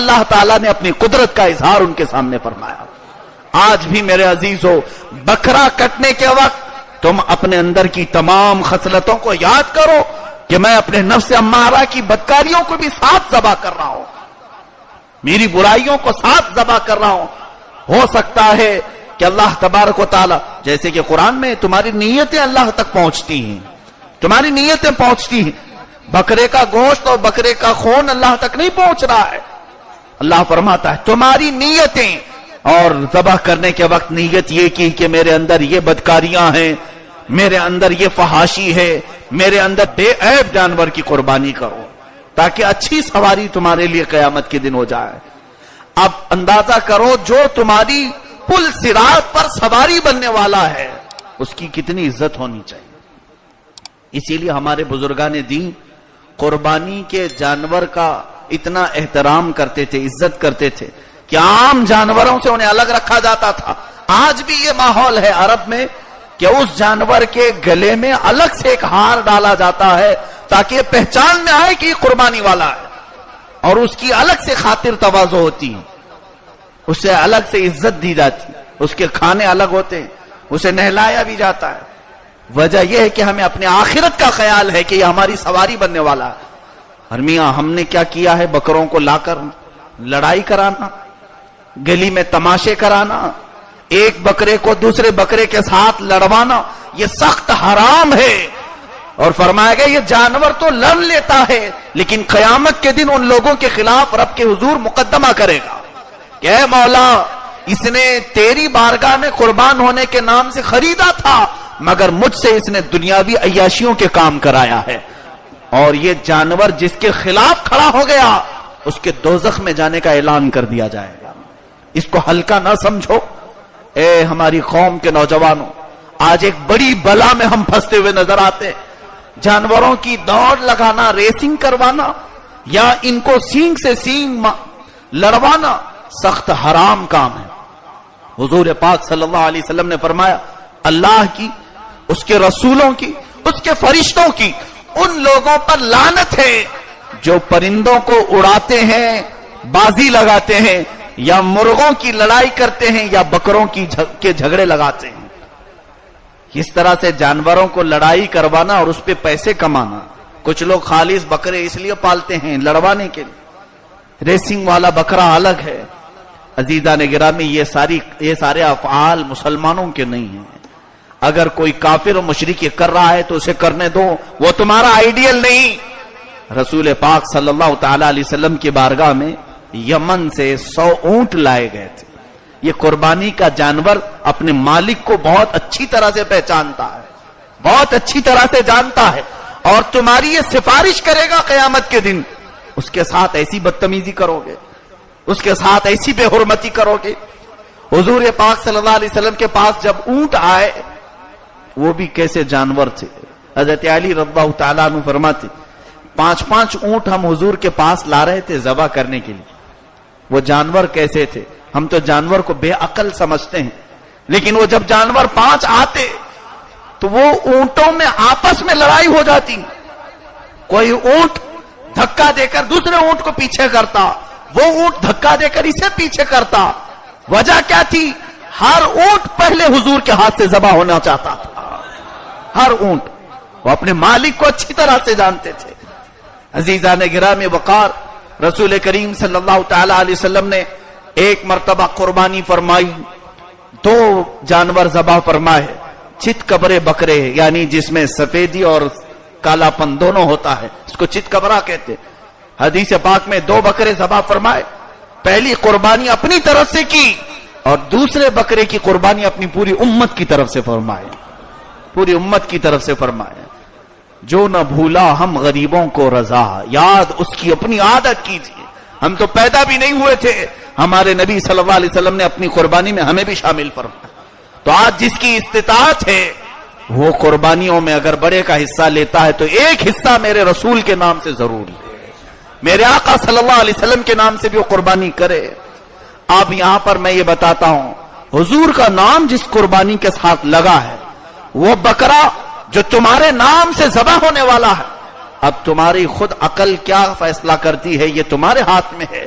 اللہ تعالیٰ نے اپنی قدرت کا اظہار ان کے سامنے فرمایا۔ آج بھی میرے عزیزو، بکرا کٹنے کے وقت تم اپنے اندر کی تمام خصلتوں کو یاد کرو کہ میں اپنے نفس امارہ کی بدکاریوں کو بھی ساتھ ذبح کر رہا ہوں، میری برائیوں کو ساتھ ذبح کر رہا ہوں۔ ہو سکتا ہے کہ اللہ تبارک و تعالی، جیسے کہ قرآن میں تمہاری نیتیں اللہ تک پہنچتی ہیں، تمہاری نیتیں پہنچتی ہیں، بکرے کا گوشت اور بکرے کا خون اللہ تک نہیں پہنچ رہا ہے۔ اللہ فرماتا ہے تمہاری نیتیں، اور ذبح کرنے کے وقت نیت یہ کی کہ میرے اندر یہ بدکاریاں ہیں، میرے اندر یہ فحاشی ہے، میرے اندر بے عیب جانور کی قربانی کرو تاکہ اچھی سواری تمہارے لیے قیامت کے دن ہو جائے۔ اب اندازہ کرو جو تمہاری پل صراط پر سواری بننے والا ہے اس کی کتنی عزت ہونی چاہیے۔ اسی لیے ہمارے بزرگان دین قربانی کے جانور کا اتنا احترام کرتے تھے، عزت کرتے تھے کہ عام جانوروں سے انہیں الگ رکھا جاتا تھا۔ آج بھی یہ ماحول ہے عرب میں کہ اس جانور کے گلے میں الگ سے ایک ہار ڈالا جاتا ہے تاکہ یہ پہچان میں آئے کہ یہ قربانی والا ہے، اور اس کی الگ سے خاطر تواضع ہوتی ہے، اسے الگ سے عزت دی جاتی، اس کے کھانے الگ ہوتے ہیں، اسے نہلایا بھی جاتا ہے۔ وجہ یہ ہے کہ ہمیں اپنے آخرت کا خیال ہے کہ یہ ہماری سواری بننے والا ہے۔ اور میاں ہم نے کیا کیا ہے؟ بکروں کو لا کر لڑائی کرانا، گلی میں تماشے کرانا، ایک بکرے کو دوسرے بکرے کے ساتھ لڑوانا، یہ سخت حرام ہے۔ اور فرمایا گیا یہ جانور تو لڑ لیتا ہے لیکن قیامت کے دن ان لوگوں کے خلاف رب کے حضور مقدمہ کرے گا کہ اے مولا، اس نے تیری بارگاہ میں قربان ہونے کے نام سے خریدا تھا مگر مجھ سے اس نے دنیاوی عیاشیوں کے کام کرایا ہے، اور یہ جانور جس کے خلاف کھڑا ہو گیا اس کے دوزخ میں جانے کا اعلان کر دیا جائے گا۔ اس کو ہلکا نہ سمجھو۔ اے ہماری قوم کے نوجوانوں، آج ایک بڑی بلا میں ہم پھنستے ہوئے نظر آتے ہیں۔ جانوروں کی دوڑ لگانا، ریسنگ کروانا یا ان کو سینگ سے سینگ لڑوانا سخت حرام کام ہے۔ حضور پاک صلی اللہ علیہ وسلم نے فرمایا اللہ کی، اس کے رسولوں کی، اس کے فرشتوں کی ان لوگوں پر لعنت ہے جو پرندوں کو اڑاتے ہیں، بازی لگاتے ہیں، یا مرغوں کی لڑائی کرتے ہیں، یا بکروں کے جھگڑے لگاتے ہیں۔ اس طرح سے جانوروں کو لڑائی کروانا اور اس پہ پیسے کمانا۔ کچھ لوگ خالص بکرے اس لیے پالتے ہیں لڑوانے کے لیے، ریسنگ والا بکرا الگ ہے۔ عزیزان گرامی، یہ سارے افعال مسلمانوں کے نہیں ہیں۔ اگر کوئی کافر و مشرک کر رہا ہے تو اسے کرنے دو، وہ تمہارا آئیڈیل نہیں۔ رسول پاک صلی اللہ تعالی علیہ وسلم کی بارگاہ میں یمن سے 100 اونٹ لائے گئے تھے۔ یہ قربانی کا جانور اپنے مالک کو بہت اچھی طرح سے پہچانتا ہے، بہت اچھی طرح سے جانتا ہے، اور تمہاری یہ سفارش کرے گا قیامت کے دن، اس کے ساتھ ایسی بدتمیزی کرو گے، اس کے ساتھ ایسی بے حرمتی کرو گے۔ حضور پاک صلی اللہ علیہ وسلم کے پاس جب اونٹ آئے، وہ بھی کیسے جانور تھے۔ حضرت علی رضی اللہ تعالیٰ عنہ فرماتے 5 اونٹ ہم حضور کے پاس لا رہے تھے ذبح کرنے کے لیے۔ وہ جانور کیسے تھے؟ ہم تو جانور کو بے عقل سمجھتے ہیں، لیکن وہ جب جانور 5 آتے تو وہ اونٹوں میں آپس میں لڑائی ہو جاتی۔ کوئی اونٹ دھکا دے کر دوسرے اونٹ کو پیچھے کرتا، وہ اونٹ دھکا دے کر اسے پیچھے کرتا۔ وجہ کیا تھی؟ ہر اونٹ پہلے حضور کے ہاتھ سے ذبح ہونا چاہتا تھا، ہر اونٹ۔ وہ اپنے مالک کو اچھی طرح سے جانتے تھے۔ عزیزان گرامی وقار، رسول کریم صلی اللہ تعالی علیہ وسلم نے ایک مرتبہ قربانی فرمائی، 2 جانور ذبح فرمائے، چت کبرے بکرے، یعنی جس میں سفیدی اور کالا پن دونوں ہوتا ہے، اس کو چت کبرا کہتے۔ حدیث پاک میں 2 بکرے ذبح فرمائے۔ پہلی قربانی اپنی طرف سے کی اور دوسرے بکرے کی قربانی اپنی پوری امت کی طرف سے فرمائے، پوری امت کی طرف سے فرمائے۔ جو نہ بھولا ہم غریبوں کو رضا، یاد اس کی اپنی عادت کیجیے۔ ہم تو پیدا بھی نہیں ہوئے تھے، ہمارے نبی صلی اللہ علیہ وسلم نے اپنی قربانی میں ہمیں بھی شامل فرمایا۔ تو آج جس کی استطاعت ہے وہ قربانیوں میں اگر بڑے کا حصہ لیتا ہے تو ایک حصہ میرے رسول کے نام سے ضرور لے، میرے آقا صلی اللہ علیہ وسلم کے نام سے بھی وہ قربانی کرے۔ اب یہاں پر میں یہ بتاتا ہوں، حضور کا نام جس قربانی کے ساتھ لگا ہے وہ بکرا جو تمہارے نام سے ذبح ہونے والا ہے، اب تمہاری خود عقل کیا فیصلہ کرتی ہے یہ تمہارے ہاتھ میں ہے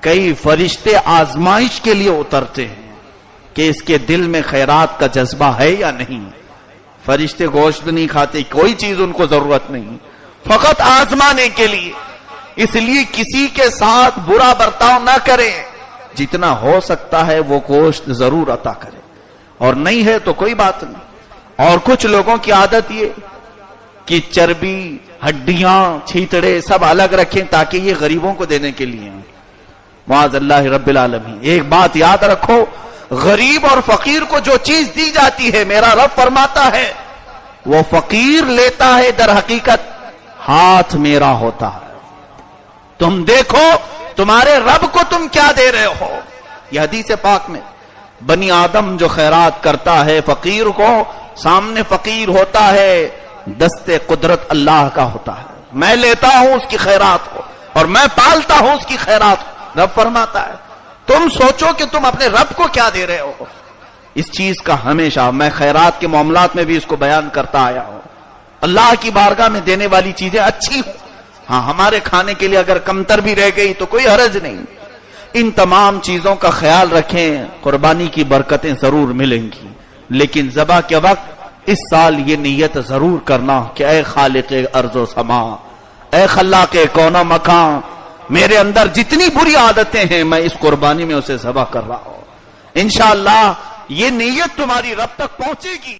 کئی فرشتے آزمائش کے لیے اترتے ہیں کہ اس کے دل میں خیرات کا جذبہ ہے یا نہیں. فرشتے گوشت نہیں کھاتے, کوئی چیز ان کو ضرورت نہیں, فقط آزمانے کے لیے. اس لیے کسی کے ساتھ برا برتاؤ نہ کریں, جتنا ہو سکتا ہے وہ گوشت ضرور عطا کرے, اور نہیں ہے تو کوئی بات نہیں. اور کچھ لوگوں کی عادت یہ کہ چربی, ہڈیاں, چھیتڑے سب الگ رکھیں تاکہ یہ غریبوں کو دینے کے لیے ہیں. معاذ اللہ رب العالمین. ایک بات یاد رکھو, غریب اور فقیر کو جو چیز دی جاتی ہے, میرا رب فرماتا ہے وہ فقیر لیتا ہے, در حقیقت ہاتھ میرا ہوتا ہے. تم دیکھو تمہارے رب کو تم کیا دے رہے ہو. یہ حدیث پاک میں بنی آدم جو خیرات کرتا ہے فقیر کو, سامنے فقیر ہوتا ہے, دست قدرت اللہ کا ہوتا ہے. میں لیتا ہوں اس کی خیرات کو اور میں پالتا ہوں اس کی خیرات کو. رب فرماتا ہے تم سوچو کہ تم اپنے رب کو کیا دے رہے ہو. اس چیز کا ہمیشہ میں خیرات کے معاملات میں بھی اس کو بیان کرتا آیا ہوں. اللہ کی بارگاہ میں دینے والی چیزیں اچھی ہوں, ہاں ہمارے کھانے کے لیے اگر کمتر بھی رہ گئی تو کوئی حرج نہیں. ان تمام چیزوں کا خیال رکھیں, قربانی کی برکتیں ضرور ملیں گی. لیکن ذبح کے وقت اس سال یہ نیت ضرور کرنا کہ اے خالق ارض و سما, اے خلاق کون و مکان, میرے اندر جتنی بری عادتیں ہیں میں اس قربانی میں اسے ذبح کر رہا ہوں. انشاءاللہ یہ نیت تمہاری رب تک پہنچے گی.